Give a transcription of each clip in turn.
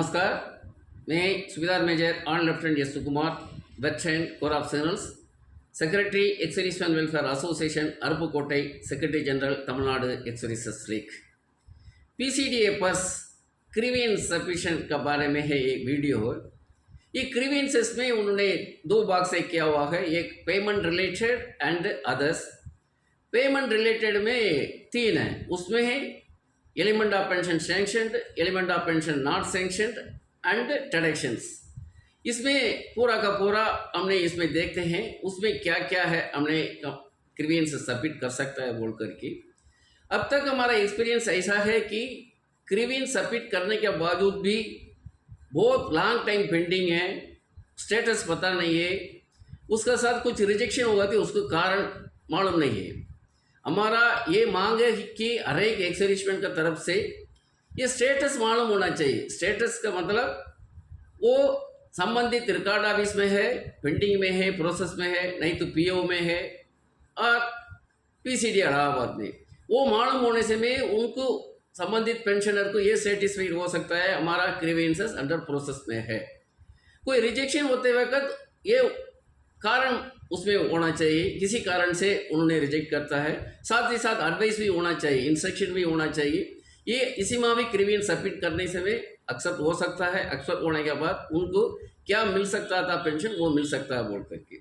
नमस्कार, मैं subedar major on lieutenant S Sukumar, veteran corps of signals, secretary ex serviceman welfare association, Aruppukottai, secretary general, Tamil Nadu ex services league. PCDA पर्स grievance submission के बारे में है ये वीडियो। ये ग्रीवेंसेस में उन्होंने दो भाग से किया हुआ है, एक payment related and others. Payment related में तीन है, उसमें है element of pension sanctioned, element of pension not sanctioned and deductions. इसमें पूरा का पूरा हमने इसमें देखते हैं उसमें क्या क्या है, हमने ग्रीवेंस सबमिट कर सकता है बोल करके। अब तक हमारा एक्सपीरियंस ऐसा है कि ग्रीवेंस सबमिट करने के बावजूद भी बहुत लॉन्ग टाइम पेंडिंग है, स्टेटस पता नहीं है, उसका साथ कुछ रिजेक्शन हुआ थी, उसको कारण मालूम नहीं है। हमारा ये मांग है कि हर एक एक्स-सर्विसमैन की तरफ से ये स्टेटस मालूम होना चाहिए। स्टेटस का मतलब वो संबंधित रिकॉर्ड ऑफिस में है, पेंडिंग में है, प्रोसेस में है, नहीं तो पीओ में है और पीसीडी इलाहाबाद में। वो मालूम होने से में उनको संबंधित पेंशनर को ये सेटिस्फाइड हो सकता है हमारा ग्रीवेंसेस अंडर प्रोसेस में है। कोई रिजेक्शन होते वक्त ये कारण उसमें होना चाहिए, किसी कारण से उन्होंने रिजेक्ट करता है, साथ ही साथ एडवाइस भी होना चाहिए, इंस्ट्रक्शन भी होना चाहिए। ये इसी में भी ग्रीवेंस सबमिट करने से में एक्सेप्ट हो सकता है। एक्सेप्ट होने के बाद उनको क्या मिल सकता था पेंशन, वो मिल सकता है बोल करके।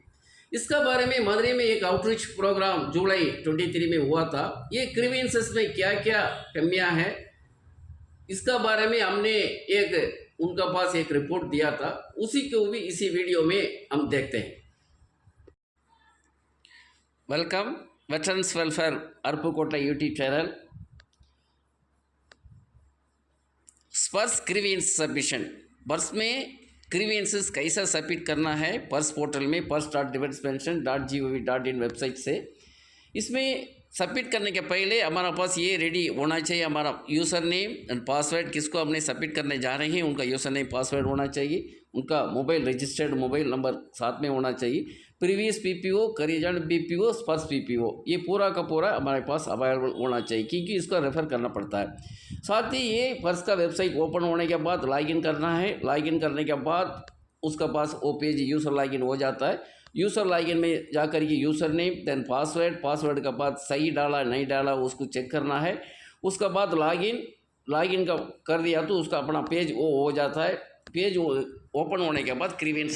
इसका बारे में मदुरई में एक आउटरीच प्रोग्राम जुलाई 23 में हुआ था। ये ग्रीवेंसेस में क्या क्या कमियां हैं, इसका बारे में हमने एक उनका पास एक रिपोर्ट दिया था, उसी को भी इसी वीडियो में हम देखते हैं। Welcome veterans welfare Aruppukottai YouTube channel. पर्स ग्रीवेंस सबमिशन, पर्स में ग्रीवेंसेस कैसा सबमिट करना है पर्स पोर्टल में pers.defensepension.gov.in वेबसाइट से। इसमें सबमिट करने के पहले हमारा पास ये रेडी होना चाहिए, हमारा यूज़र नेम एंड पासवर्ड, किसको हमने सबमिट करने जा रहे हैं उनका यूज़र नेम पासवर्ड होना चाहिए, उनका मोबाइल रजिस्टर्ड मोबाइल नंबर साथ में होना चाहिए, प्रीवियस पीपीओ, करीजन बीपीओ, फर्स्ट पीपीओ, ये पूरा का पूरा हमारे पास अवेलेबल होना चाहिए क्योंकि इसका रेफ़र करना पड़ता है। साथ ही ये पर्स का वेबसाइट ओपन होने के बाद लॉगिन करना है। लॉगिन करने के बाद उसका पास वो पेज यूज़र लॉगिन हो जाता है। यूज़र लॉगिन में जाकर के user name then password, password के बाद सही डाला नहीं डाला उसको चेक करना है। उसका बाद लॉगिन का कर दिया तो उसका अपना पेज वो हो जाता है। पेज ओपन होने के बाद ग्रीवेंस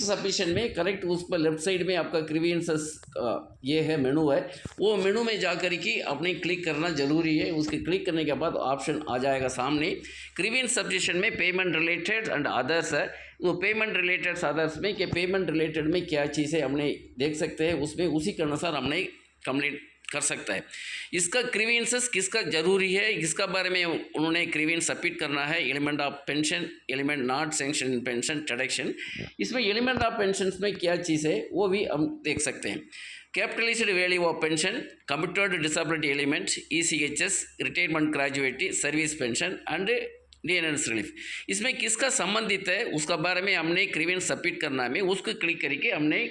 सबमिशन में करेक्ट उस पर लेफ्ट साइड में आपका ग्रीवेंसेस ये है मेनू है, वो मेनू में जाकर के अपने क्लिक करना ज़रूरी है। उसके क्लिक करने के बाद ऑप्शन आ जाएगा सामने। ग्रीवेंस सबमिशन में पेमेंट रिलेटेड एंड अदर्स है, वो पेमेंट रिलेटेड अदर्स में कि पेमेंट रिलेटेड में क्या चीज़ है हमने देख सकते हैं, उसमें उसी के अनुसार हमने कंप्लीट कर सकता है। इसका ग्रीवेंसेस किसका जरूरी है, इसका बारे में उन्होंने ग्रीवेंस सबमिट करना है। Element of pension, element not sanction pension, deduction. इसमें एलिमेंट ऑफ पेंशन में क्या चीज़ है वो भी हम देख सकते हैं। Capitalised value of pension, committed disability element, ECHS, retirement gratuity, service pension and DNS relief, इसमें किसका संबंधित है उसका बारे में हमने ग्रीवेंस सबमिट करना है। उसको क्लिक करके हमने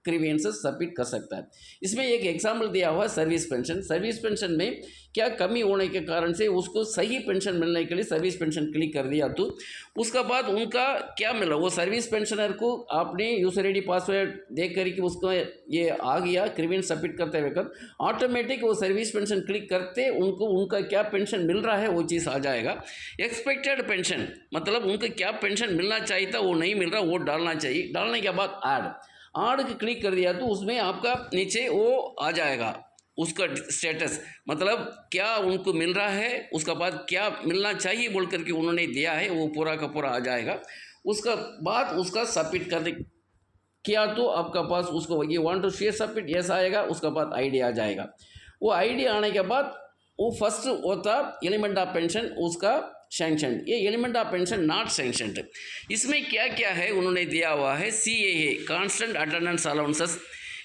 ग्रीवेंसेस सबमिट कर सकता है। इसमें एक एग्जाम्पल दिया हुआ है सर्विस पेंशन। सर्विस पेंशन में क्या कमी होने के कारण से उसको सही पेंशन मिलने के लिए सर्विस पेंशन क्लिक कर दिया तो उसका बाद उनका क्या मिला, वो सर्विस पेंशनर को आपने यूजर आईडी पासवर्ड देख करके उसको ये आ गया ग्रीवेंस सबमिट करते वक्त ऑटोमेटिक वो सर्विस पेंशन क्लिक करते उनको उनका क्या पेंशन मिल रहा है वो चीज़ आ जाएगा। एक्सपेक्टेड पेंशन मतलब उनको क्या पेंशन मिलना चाहिए था वो नहीं मिल रहा, वो डालना चाहिए। डालने के बाद ऐड की क्लिक कर दिया तो उसमें आपका नीचे वो आ जाएगा उसका स्टेटस, मतलब क्या उनको मिल रहा है, उसका बाद क्या मिलना चाहिए बोल करके उन्होंने दिया है, वो पूरा का पूरा आ जाएगा। उसका बाद उसका सबमिट करने किया तो आपका पास उसको ये want to share submit yes आएगा। उसका बाद आईडी आ जाएगा। वो आईडी आने के बाद वो फर्स्ट होता एलिमेंट ऑफ पेंशन उसका सैंक्शन, ये element of pension not sanctioned. इसमें क्या क्या है उन्होंने दिया हुआ है, CAA कांस्टेंट अटेंडेंस अलाउंसेस,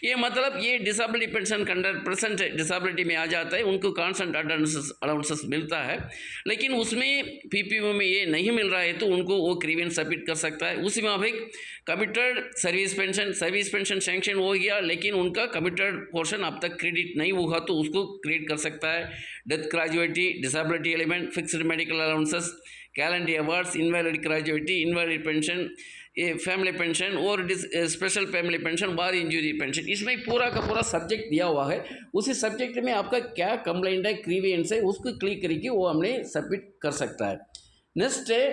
ये मतलब ये डिसेबिलिटी पेंशन 100% डिसेबिलिटी में आ जाता है, उनको कांस्टेंट अलाउंसेस मिलता है, लेकिन उसमें पीपीओ में ये नहीं मिल रहा है तो उनको वो ग्रीवेंस सबमिट कर सकता है। उसी में अभी कमिटेड सर्विस पेंशन सैंक्शन हो गया लेकिन उनका कमिटेड पोर्शन अब तक क्रेडिट नहीं हुआ तो उसको क्रेडिट कर सकता है। Death gratuity, disability element, fixed medical allowances, calendar awards, invalid gratuity, invalid pension, ये फैमिली पेंशन और स्पेशल फैमिली पेंशन, वार इंजरी पेंशन, इसमें पूरा का पूरा सब्जेक्ट दिया हुआ है। उसी सब्जेक्ट में आपका क्या कंप्लेंट है, ग्रीवेंस है, उसको क्लिक करके वो हमने सबमिट कर सकता है। नेक्स्ट है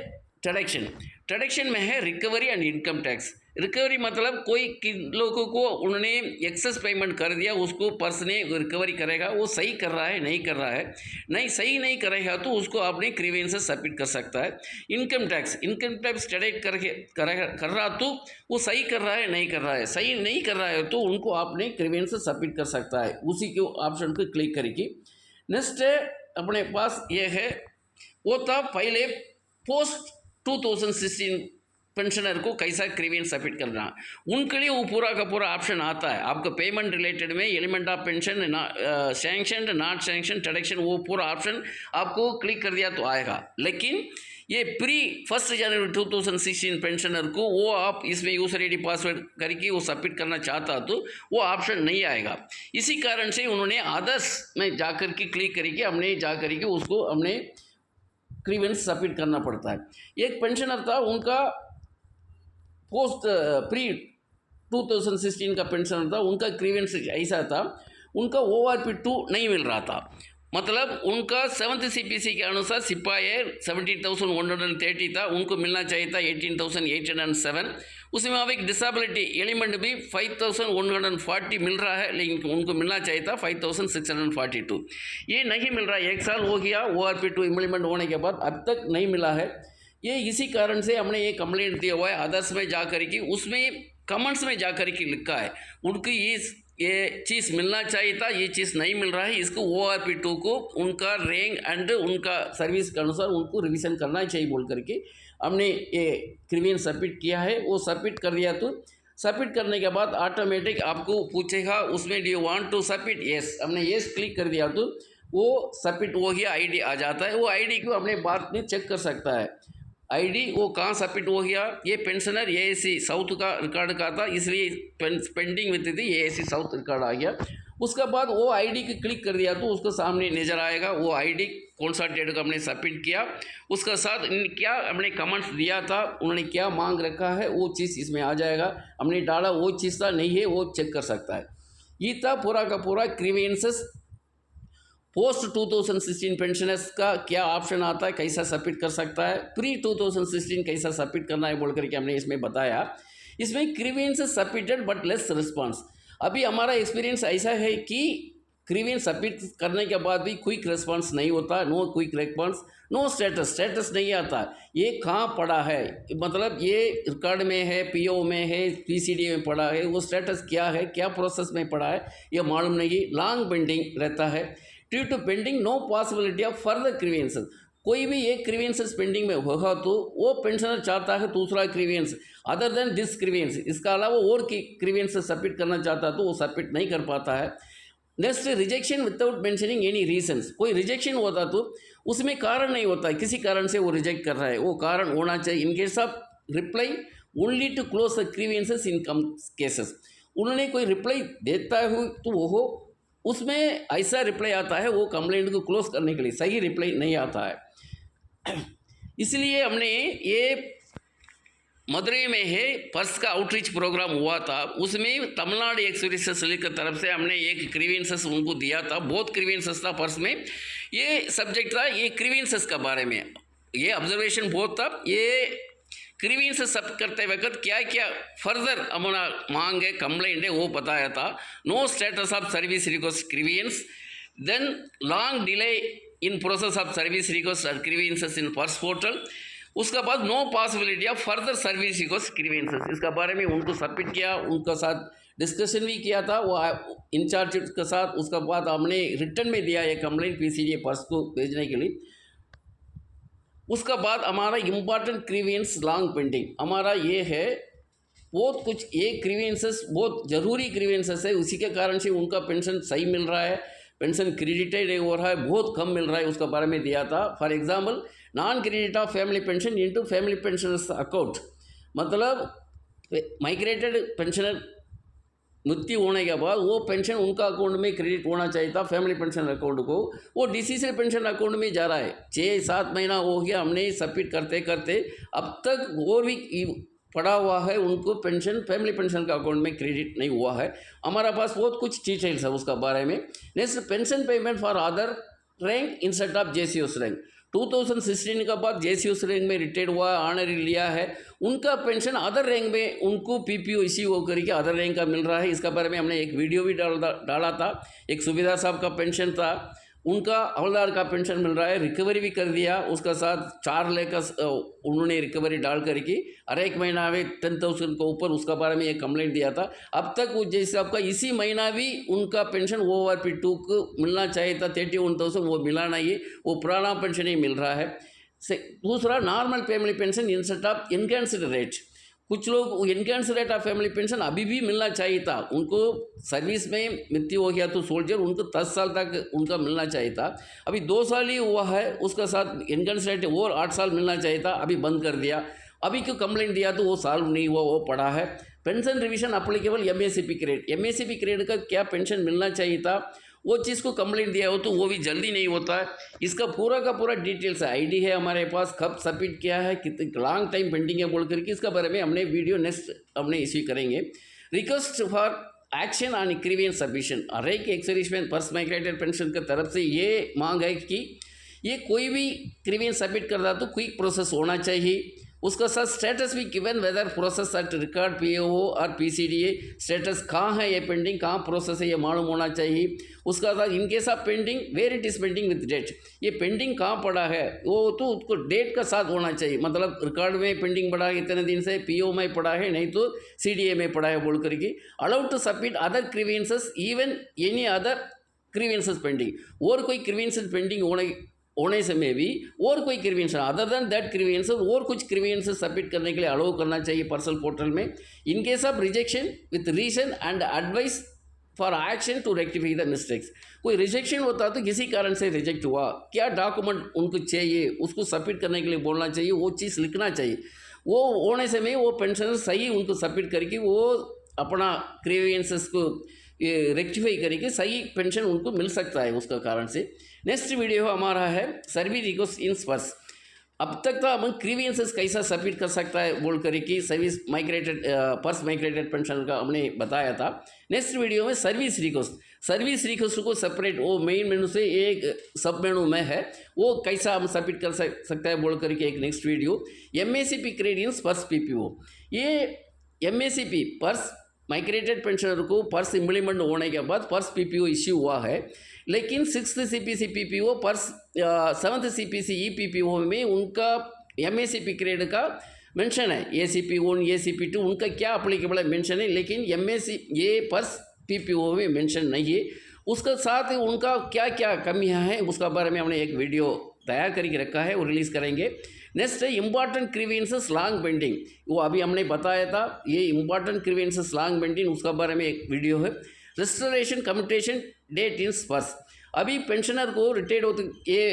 ट्रेडिक्शन। ट्रेडिक्शन में है recovery and income tax. Recovery मतलब कोई लोगों को उन्होंने एक्सेस पेमेंट कर दिया, उसको पर्स ने रिकवरी करेगा, वो सही कर रहा है नहीं कर रहा है, नहीं सही नहीं करेगा तो उसको आपने ग्रीवेंसेस सबमिट कर सकता है। इनकम टैक्स डिडक्ट कर रहा तो वो सही कर रहा है नहीं कर रहा है, सही नहीं कर रहा है तो उनको आपने ग्रीवेंसेस सबमिट कर सकता है, उसी के ऑप्शन को क्लिक करके। नेक्स्ट अपने पास ये है, वो था पहले पोस्ट 2016 पेंशनर को कैसा ग्रीवेंस सबमिट करना, उनके लिए वो पूरा का पूरा ऑप्शन आता है। आपका पेमेंट रिलेटेड में element of pension, sanctioned, not sanction, ट्रेडिक्शन, वो पूरा ऑप्शन आपको क्लिक कर दिया तो आएगा। लेकिन ये प्री 1 जनवरी 2016 पेंशनर को वो आप इसमें यूजर आईडी पासवर्ड करके वो सबमिट करना चाहता तो वो ऑप्शन नहीं आएगा। इसी कारण से उन्होंने अदर्स में जाकर के क्लिक करके हमने जाकर के उसको हमने ग्रीवेंस सबमिट करना पड़ता है। एक पेंशनर था, उनका पोस्ट प्री 2016 का पेंशनर था, उनका ग्रीवेंस ऐसा था, उनका ORP2 नहीं मिल रहा था। मतलब उनका 7th CPC के अनुसार सिपाही 17,130 था, उनको मिलना चाहिए था 18,807। उसमें अब एक डिसेबिलिटी एलिमेंट भी 5,140 मिल रहा है, लेकिन उनको मिलना चाहिए था 5,642। ये नहीं मिल रहा है, 1 साल हो गया ORP2 इम्प्लीमेंट होने के बाद, अब तक नहीं मिला है। ये इसी कारण से हमने ये कंप्लेंट दिया हुआ है अदर्स में जाकर के, उसमें कमेंट्स में जाकर के लिखा है उनको ये चीज़ मिलना चाहिए था, ये चीज़ नहीं मिल रहा है, इसको ORP2 को उनका रैंक एंड उनका सर्विस के अनुसार उनको रिवीजन करना चाहिए बोल करके हमने ये ग्रीवेंस सबमिट किया है। वो सबमिट कर दिया तो सबमिट करने के बाद ऑटोमेटिक आपको पूछेगा उसमें do you want to submit, yes, हमने येस क्लिक कर दिया तो वो सबमिट हो गया, ID आ जाता है। वो ID को हमने बाद में चेक कर सकता है, ID वो कहाँ सबमिट हो गया। ये पेंशनर AAC साउथ का रिकॉर्ड का था, इसलिए पेंडिंग में थी, AAC साउथ रिकॉर्ड आ गया। उसके बाद वो ID को क्लिक कर दिया तो उसको सामने नज़र आएगा वो ID कौन सा डेट को हमने सबमिट किया, उसका साथ क्या हमने कमेंट्स दिया था, उन्होंने क्या मांग रखा है, वो चीज़ इसमें आ जाएगा। हमने डाला वो चीज़ था नहीं है, वो चेक कर सकता है। ये था पूरा का पूरा ग्रीवेंसेस। पोस्ट 2016 पेंशनर्स का क्या ऑप्शन आता है, कैसा सबमिट कर सकता है, प्री 2016 कैसा सबमिट करना है बोल करके हमने इसमें बताया। इसमें grievances submitted but less response. अभी हमारा एक्सपीरियंस ऐसा है कि ग्रीवेंस सबमिट करने के बाद भी क्विक रिस्पांस नहीं होता, no quick response, no status नहीं आता। ये कहाँ पड़ा है, मतलब ये रिकॉर्ड में है, PO में है, PCD में पड़ा है, वो स्टेटस क्या है, क्या प्रोसेस में पड़ा है, ये मालूम नहीं। लॉन्ग पेंडिंग रहता है, due to pending no possibility of further grievances. कोई भी एक ग्रीवेंसेस पेंडिंग में होगा तो वो पेंशनर चाहता है दूसरा grievance other than this grievance, इसका अलावा और की ग्रीवेंस सबमिट करना चाहता है तो वो सबमिट नहीं कर पाता है। Next rejection without mentioning any reasons. कोई रिजेक्शन होता तो उसमें कारण नहीं होता है, किसी कारण से वो रिजेक्ट कर रहा है, वो कारण होना चाहिए। In case of reply only to close the grievances in come cases. उन्होंने कोई रिप्लाई देता है तो वो उसमें ऐसा रिप्लाई आता है, वो कंप्लेंट को क्लोज करने के लिए, सही रिप्लाई नहीं आता है। इसलिए हमने ये मदुरई में है पर्स का आउटरीच प्रोग्राम हुआ था, उसमें तमिलनाडु एक्स की तरफ से हमने एक ग्रीवेंसेस उनको दिया था। बहुत ग्रीवेंसेस था पर्स में, ये सब्जेक्ट था ये ग्रीवेंसेस के बारे में, ये ऑब्जर्वेशन बहुत था। ये ग्रीवेंसेस सब करते वक्त क्या क्या फर्दर हमारा मांग है, कंप्लेंट है, वो बताया था। No status of service request grievance, then long delay in process of service request और ग्रीवेंसेस इन पर्स पोर्टल। उसके बाद no possibility of further service request grievances, इसका बारे में उनको सबमिट किया, उनका साथ डिस्कशन भी किया था वो इंचार्ज के साथ। उसके बाद हमने रिटर्न में दिया ये कंप्लेंट PCD पर्स को भेजने के लिए। उसका बाद हमारा इम्पॉर्टेंट ग्रीवेंस लॉन्ग पेंडिंग हमारा ये है, बहुत कुछ ये ग्रीवेंसेस बहुत ज़रूरी ग्रीवेंसेस है, उसी के कारण से उनका पेंशन सही मिल रहा है, पेंशन क्रेडिटेड हो रहा है, बहुत कम मिल रहा है, उसका बारे में दिया था। For example non credit of family pension into family pensioners account, मतलब माइग्रेटेड पेंशनर मृत्यु होने के बाद वो पेंशन उनका अकाउंट में क्रेडिट होना चाहिए था, फैमिली पेंशन अकाउंट को। वो डिसीजल पेंशन अकाउंट में जा रहा है। 6-7 महीना हो गया, हमने सबमिट करते करते अब तक और भी पड़ा हुआ है, उनको पेंशन फैमिली पेंशन का अकाउंट में क्रेडिट नहीं हुआ है। हमारा पास बहुत कुछ डिटेल्स है उसका बारे में। Next, pension payment for other rank instead of JCOs rank. 2016 के बाद JCOs रैंक में रिटायर्ड हुआ, ऑनरी लिया है, उनका पेंशन अदर रैंक में उनको PPO इश्यू होकर के अदर रैंक का मिल रहा है। इसका बारे में हमने एक वीडियो भी डाला था। एक सुबेदार साहब का पेंशन था, उनका हवलदार का पेंशन मिल रहा है, रिकवरी भी कर दिया, उसका साथ 4 लाख का उन्होंने रिकवरी डाल करके हर एक महीना में 10,000 के ऊपर उसका बारे में एक कंप्लेंट दिया था। अब तक वो जैसे आपका इसी महीना भी उनका पेंशन ORP2 को मिलना चाहिए था, 31,000 वो मिला नहीं है, वो पुराना पेंशन ही मिल रहा है। दूसरा, normal family pension instead of enhanced rate. कुछ लोग enhanced rate of family pension अभी भी मिलना चाहिए था, उनको सर्विस में मृत्यु हो गया तो सोल्जर, उनको 10 साल तक उनका मिलना चाहिए था। अभी 2 साल ही हुआ है, उसका साथ एनहांस्ड रेट और 8 साल मिलना चाहिए था, अभी बंद कर दिया। अभी क्यों कंप्लेंट दिया तो वो सॉल्व नहीं हुआ, वो पड़ा है। Pension revision applicable MACP grade. MACP grade का क्या पेंशन मिलना चाहिए था, वो चीज़ को कंप्लेंट दिया हो तो वो भी जल्दी नहीं होता है। इसका पूरा का पूरा डिटेल्स है, ID है हमारे पास, कब सबमिट किया है, कितने लॉन्ग टाइम पेंडिंग है बोल करके, इसका बारे में हमने वीडियो नेक्स्ट हमने इश्यू करेंगे। Request for action on grievance submission. हर एक एक्स-सर्विसमैन फर्स्ट माइग्रेटेड पेंशन की तरफ से ये मांग है कि ये कोई भी ग्रीवेंस सबमिट कर रहा तो क्विक प्रोसेस होना चाहिए। उसका साथ स्टेटस भी given, whether process at record PO और PCDA, स्टेटस कहाँ है, ये पेंडिंग कहाँ प्रोसेस है, ये मालूम होना चाहिए। उसका साथ in case of pending, where it is pending with date, ये पेंडिंग कहाँ पड़ा है वो तो उसको डेट का साथ होना चाहिए। मतलब रिकॉर्ड में पेंडिंग पड़ा है इतने दिन से, PO में पड़ा है, नहीं तो CDA में पड़ा है बोल करके। Allowed to submit other grievances even any other grievances pending. और कोई ग्रीवेंसेस पेंडिंग होने से में भी और कोई grievance other than that grievance और कुछ ग्रीवेंस सबमिट करने के लिए अलाउ करना चाहिए पर्सनल पोर्टल में। In case of rejection with reason and advice for action to rectify the mistakes. कोई रिजेक्शन होता तो किसी कारण से रिजेक्ट हुआ, क्या डॉक्यूमेंट उनको चाहिए, उसको सबमिट करने के लिए बोलना चाहिए, वो चीज़ लिखना चाहिए। वो होने से में वो पेंशन सही उनको सबमिट करके वो अपना ग्रीवेंसेस को रेक्टिफाई करके सही पेंशन उनको मिल सकता है उसका कारण से। नेक्स्ट वीडियो हमारा है सर्विस रिक्वेस्ट इन पर्स। अब तक तो हम ग्रीवेंसेस कैसा सबमिट कर सकता है बोल कर कि service migrated purse migrated pension का हमने बताया था। नेक्स्ट वीडियो में सर्विस रिक्वेस्ट को सेपरेट वो मेन मेनू से एक सब मेनू में है, वो कैसा हम सबमिट कर सकता है बोल करके एक नेक्स्ट वीडियो। MACP ग्रेड इन पर्स PPO। ये MACP पर्स माइग्रेटेड पेंशनर को पर्स इम्प्लीमेंट होने के बाद पर्स PPO इश्यू हुआ है, लेकिन 6th CPC PPO purse 7th CPC EPPO में उनका MACP ग्रेड का मेंशन है। ACP1 ACP2 उनका क्या अप्लीकेबल है मेंशन है, लेकिन ये पर्स PPO में मेंशन नहीं है। उसका साथ उनका क्या क्या कमियां हैं उसका बारे में हमने एक वीडियो तैयार करके रखा है, वो रिलीज़ करेंगे। नेक्स्ट है इम्पॉर्टेंट ग्रीवेंसेस लॉन्ग पेंडिंग, वो अभी हमने बताया था, ये इम्पॉर्टेंट ग्रीवेंसेस लॉन्ग पेंडिंग उसका बारे में एक वीडियो है। रेस्टोरेशन कम्यूटेशन डेट इन पर्स। अभी पेंशनर को रिटायर्ड होते ये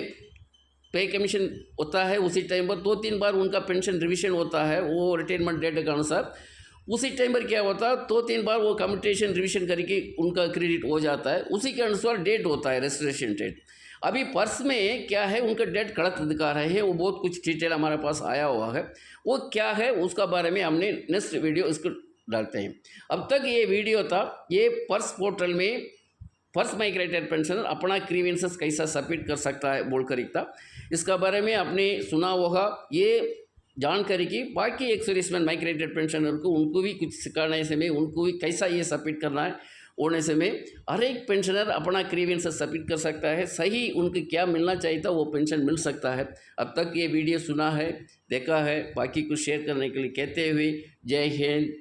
पे कमीशन होता है, उसी टाइम पर 2-3 बार उनका पेंशन रिविजन होता है, वो रिटायरमेंट डेट के अनुसार उसी टाइम पर क्या होता है 2-3 बार वो कम्यूटेशन रिविजन करके उनका क्रेडिट हो जाता है, उसी के अनुसार डेट होता है रेस्टोरेशन डेट। अभी पर्स में क्या है उनका डेट गलत दिखा रहे हैं, वो बहुत कुछ डिटेल हमारे पास आया हुआ है, वो क्या है उसका बारे में हमने नेक्स्ट वीडियो इसको डालते हैं। अब तक ये वीडियो था, ये पर्स पोर्टल में फर्स्ट माइग्रेटेड पेंशनर अपना ग्रीवेंसेस कैसा सबमिट कर सकता है बोलकर एक था, इसका बारे में आपने सुना होगा। ये जानकारी की बाकी एक सर्विसमैन माइग्रेटेड पेंशनर को उनको भी कुछ सिखाने से में उनको भी कैसा ये सबमिट करना है होने से में हर एक पेंशनर अपना ग्रीवेंसेस सबमिट कर सकता है, सही उनको क्या मिलना चाहिए था वो पेंशन मिल सकता है। अब तक ये वीडियो सुना है, देखा है, बाकी कुछ शेयर करने के लिए कहते हुए जय हिंद,